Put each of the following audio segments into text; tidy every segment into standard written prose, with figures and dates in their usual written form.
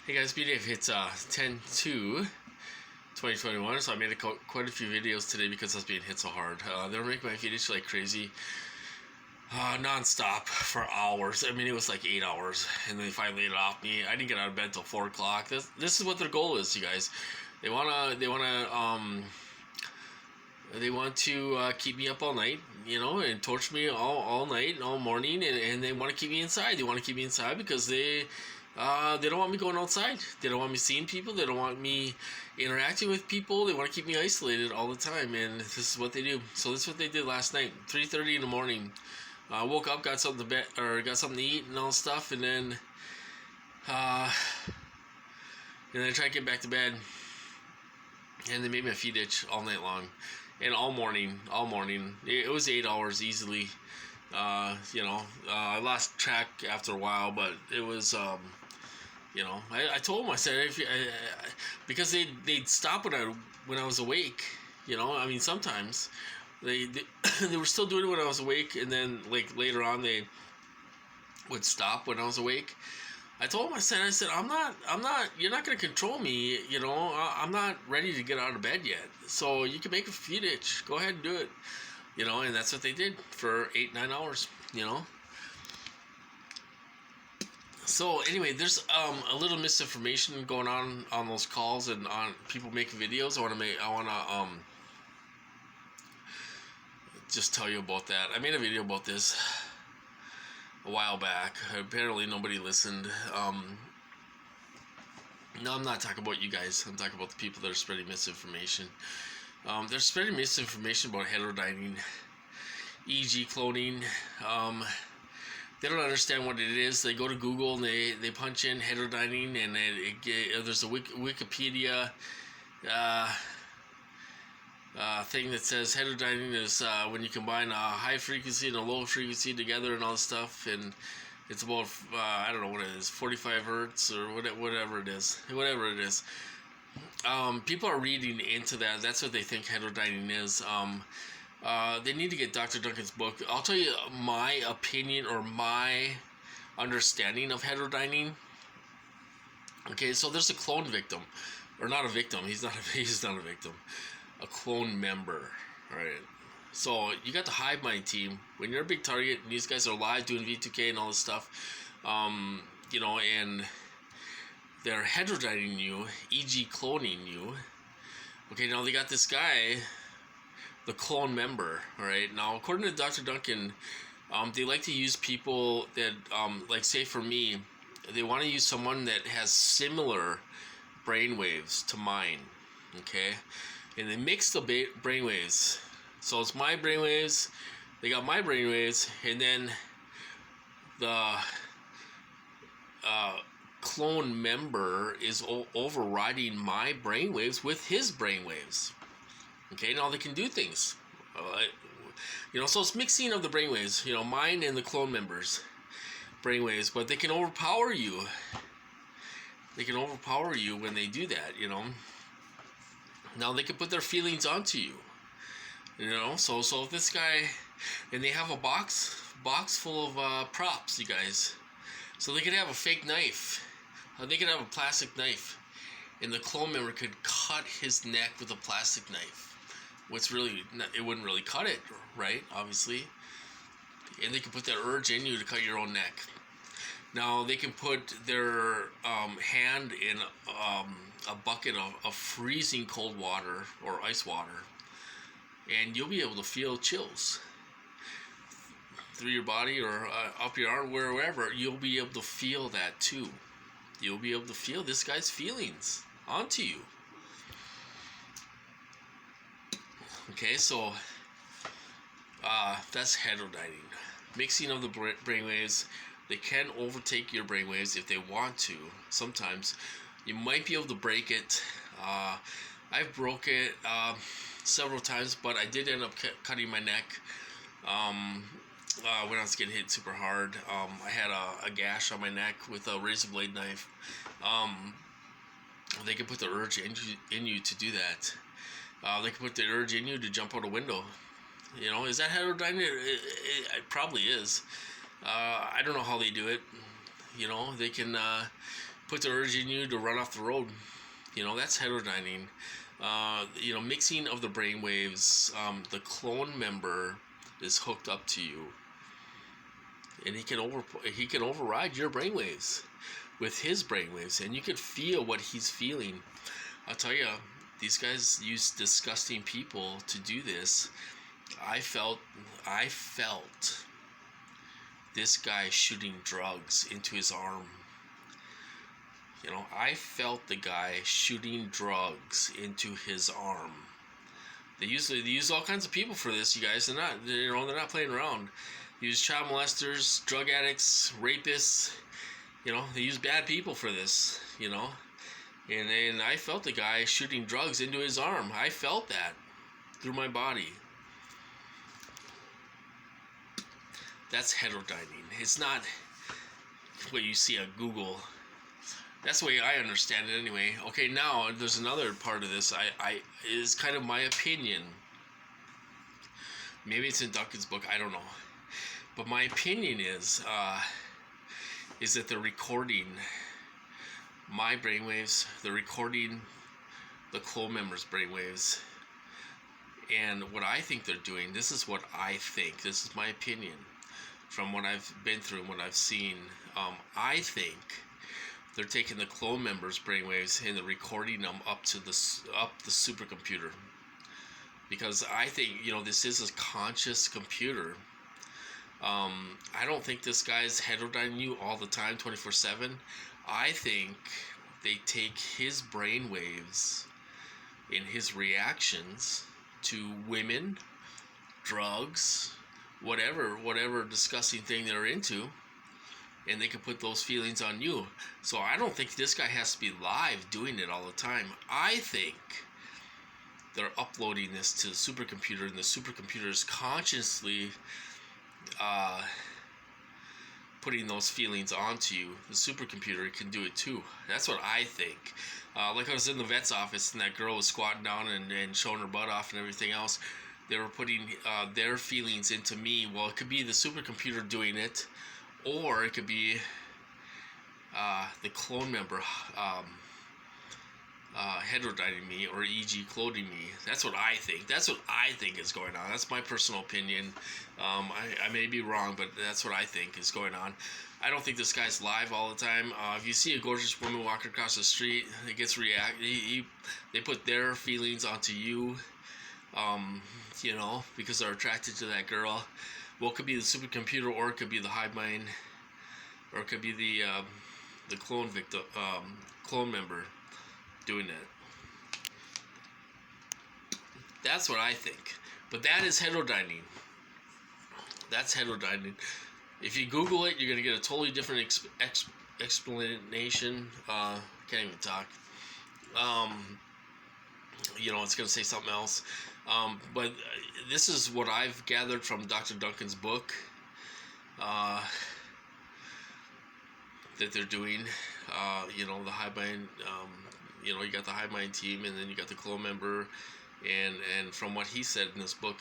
Hey guys, BDF hits 10/2/2021, so I made quite a few videos today because I was being hit so hard. They were making my feet like crazy, non-stop for hours. I mean, it was like 8 hours, and then they finally laid it off me. I didn't get out of bed until 4 o'clock. This is what their goal is, you guys. They want to keep me up all night, and torture me all night, all morning, and they want to keep me inside. They want to keep me inside because they don't want me going outside. They don't want me seeing people. They don't want me interacting with people. They want to keep me isolated all the time, and this is what they do. So this is what they did last night, 3:30 in the morning. I woke up, got something to eat and all stuff, and then I tried to get back to bed, and they made me a feed itch all night long, and all morning. It was 8 hours easily. I lost track after a while, but it was, I told them, I said, because they'd stop when I was awake, I mean, sometimes they were still doing it when I was awake, and then like later on they would stop when I was awake. I told them, I said, I'm not, you're not going to control me, I'm not ready to get out of bed yet, so you can make a feed itch, go ahead and do it. And that's what they did for 8-9 hours, So anyway, there's a little misinformation going on those calls and on people making videos. I want to just tell you about that. I made a video about this a while back. Apparently nobody listened. No, I'm not talking about you guys. I'm talking about the people that are spreading misinformation. They're spreading misinformation about heterodyning, EEG cloning. They don't understand what it is. They go to Google and they punch in heterodyning, and there's a Wikipedia thing that says heterodyning is when you combine a high frequency and a low frequency together and all this stuff, and it's about I don't know what it is, 45 hertz or whatever it is. People are reading into that. That's what they think heterodyning is. They need to get Dr. Duncan's book. I'll tell you my opinion or my understanding of heterodyning. Okay, so there's a clone victim, or not a victim. He's not a victim. A clone member. All right. So you got the Hive mind team. When you're a big target, and these guys are live doing V2K and all this stuff, and they're heterodyning you, e.g. cloning you. Okay, now they got this guy, the clone member. All right. Now, according to Dr. Duncan, they like to use people that, like, say for me, they want to use someone that has similar brainwaves to mine. Okay, and they mix the brainwaves. So it's my brainwaves. They got my brainwaves, and then the clone member is overriding my brainwaves with his brainwaves. Okay, now they can do things. So it's mixing of the brainwaves, mine and the clone members' brainwaves, but they can overpower you. They can overpower you when they do that, Now they can put their feelings onto you, So if this guy, and they have a box full of props, you guys. So they could have a fake knife. They could have a plastic knife, and the clone member could cut his neck with a plastic knife. It wouldn't really cut it, right? Obviously. And they can put that urge in you to cut your own neck. Now they can put their hand in a bucket of freezing cold water or ice water, and you'll be able to feel chills through your body or up your arm, wherever. You'll be able to feel that too. You'll be able to feel this guy's feelings onto you. Okay, so that's heterodyning. Mixing of the brainwaves. They can overtake your brainwaves if they want to. Sometimes you might be able to break it. I've broke it several times, but I did end up cutting my neck when I was getting hit super hard. I had a gash on my neck with a razor blade knife. They can put the urge in you to do that. They can put the urge in you to jump out a window. Is that heterodyning? It probably is. I don't know how they do it. They can put the urge in you to run off the road. You know, that's heterodyning. You know, mixing of the brain waves. The clone member is hooked up to you, and he can override your brainwaves with his brainwaves, and you can feel what he's feeling. I'll tell you, these guys use disgusting people to do this. I felt this guy shooting drugs into his arm. You know, I felt the guy shooting drugs into his arm. They use all kinds of people for this, you guys. They're not playing around. They use child molesters, drug addicts, rapists. You know, they use bad people for this, you know. And I felt the guy shooting drugs into his arm. I felt that through my body. That's heterodyning. It's not what you see on Google. That's the way I understand it anyway. Okay, now there's another part of this. I is kind of my opinion. Maybe it's in Duncan's book, I don't know. But my opinion is that they're recording my brainwaves, they're recording the clone member's brainwaves. And what I think they're doing, this is what I think, this is my opinion, from what I've been through and what I've seen. I think they're taking the clone member's brainwaves and they're recording them up the supercomputer. Because I think, you know, this is a conscious computer. I don't think this guy's heterodyning you all the time, 24/7. I think they take his brainwaves and his reactions to women, drugs, whatever disgusting thing they're into, and they can put those feelings on you. So I don't think this guy has to be live doing it all the time. I think they're uploading this to the supercomputer, and the supercomputer is consciously putting those feelings onto you. The supercomputer can do it too. That's what I think. Like I was in the vet's office and that girl was squatting down and showing her butt off and everything else. They were putting their feelings into me. Well, it could be the supercomputer doing it, or it could be the clone member heterodyning me, or EEG cloning me. That's what I think. That's what I think is going on. That's my personal opinion. I may be wrong, but that's what I think is going on. I don't think this guy's live all the time. If you see a gorgeous woman walking across the street, it gets they put their feelings onto you, you know, because they're attracted to that girl. Well, it could be the supercomputer, or it could be the hive mind, or it could be the clone victim, clone member doing that. That's what I think. But that is heterodyning. That's heterodyning. If you Google it, you're going to get a totally different explanation. Can't even talk. You know, it's going to say something else. But this is what I've gathered from Dr. Duncan's book that they're doing. You know, the hive mind, you know, you got the hive mind team, and then you got the clone member. And from what he said in this book,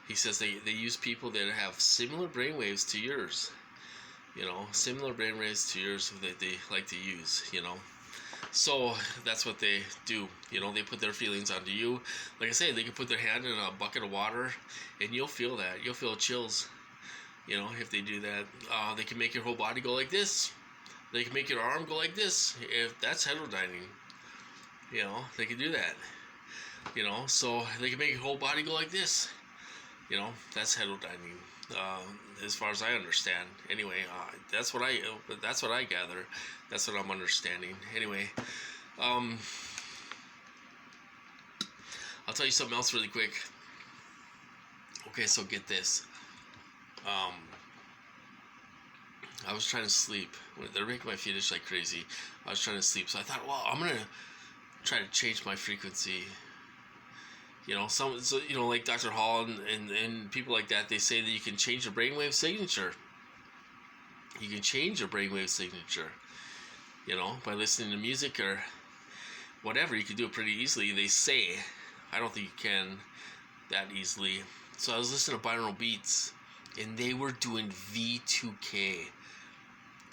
he says they use people that have similar brainwaves to yours. You know, similar brainwaves to yours that they like to use, you know. So that's what they do. You know, they put their feelings onto you. Like I say, they can put their hand in a bucket of water, and you'll feel that. You'll feel chills, you know, if they do that. They can make your whole body go like this. They can make your arm go like this. If that's heterodyning, you know, they can do that. You know, so they can make your whole body go like this. You know, that's heterodyning, as far as I understand. Anyway, that's what I gather. That's what I'm understanding. Anyway, I'll tell you something else really quick. Okay, so get this. I was trying to sleep. They're making my feet itch like crazy. I was trying to sleep, so I thought, well, I'm gonna try to change my frequency. You know, so you know, like Dr. Hall and people like that, they say that you can change your brainwave signature. You can change your brainwave signature, you know, by listening to music or whatever. You can do it pretty easily, they say. I don't think you can that easily. So I was listening to binaural beats, and they were doing V2K.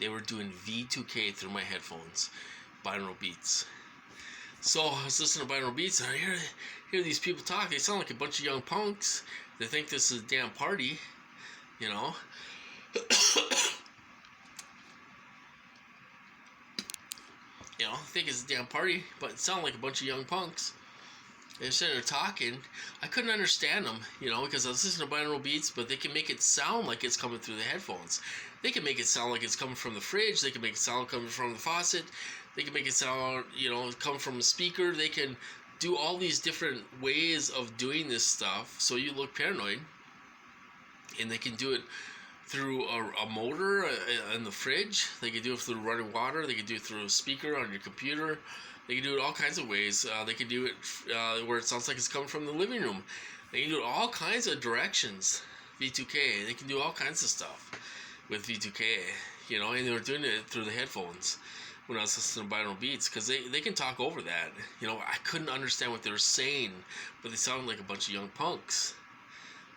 they were doing V2K through my headphones, binaural beats. So I was listening to binaural beats, and I hear these people talk. They sound like a bunch of young punks. They think this is a damn party, you know. You know, think it's a damn party, but it sounded like a bunch of young punks. And sitting there talking, I couldn't understand them, you know, because I was listening to binaural beats, but they can make it sound like it's coming through the headphones. They can make it sound like it's coming from the fridge. They can make it sound coming from the faucet. They can make it sound, you know, come from a speaker. They can do all these different ways of doing this stuff so you look paranoid. And they can do it through a motor in the fridge. They can do it through running water. They can do it through a speaker on your computer. They can do it all kinds of ways. They can do it where it sounds like it's coming from the living room. They can do it all kinds of directions. V2K. They can do all kinds of stuff with V2K. You know, and they were doing it through the headphones when I was listening to binaural beats, because they can talk over that. You know, I couldn't understand what they were saying, but they sounded like a bunch of young punks,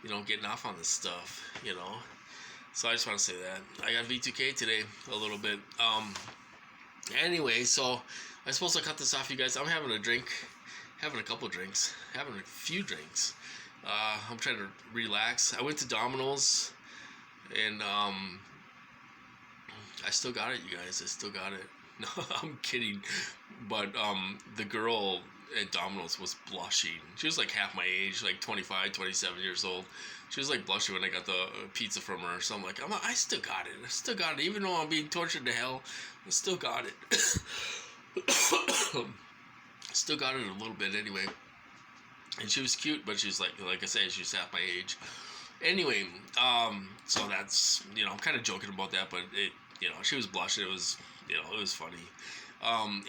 you know, getting off on this stuff, you know. So I just want to say that. I got V2K today a little bit. Anyway, so I'm supposed to cut this off, you guys. I'm having a drink, having a couple drinks, having a few drinks. I'm trying to relax. I went to Domino's, and I still got it, you guys. I still got it. No, I'm kidding. But the girl at Domino's was blushing. She was like half my age, like 25, 27 years old. She was like blushing when I got the pizza from her. So I'm like, I still got it. I still got it. Even though I'm being tortured to hell, I still got it. Still got it a little bit anyway. And she was cute, but she's like I said, she's half my age. Anyway, so that's, you know, I'm kind of joking about that, but it, you know, she was blushing. It was, you know, it was funny.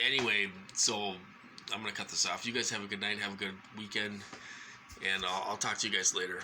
Anyway, so I'm gonna cut this off. You guys have a good night. Have a good weekend, and I'll talk to you guys later.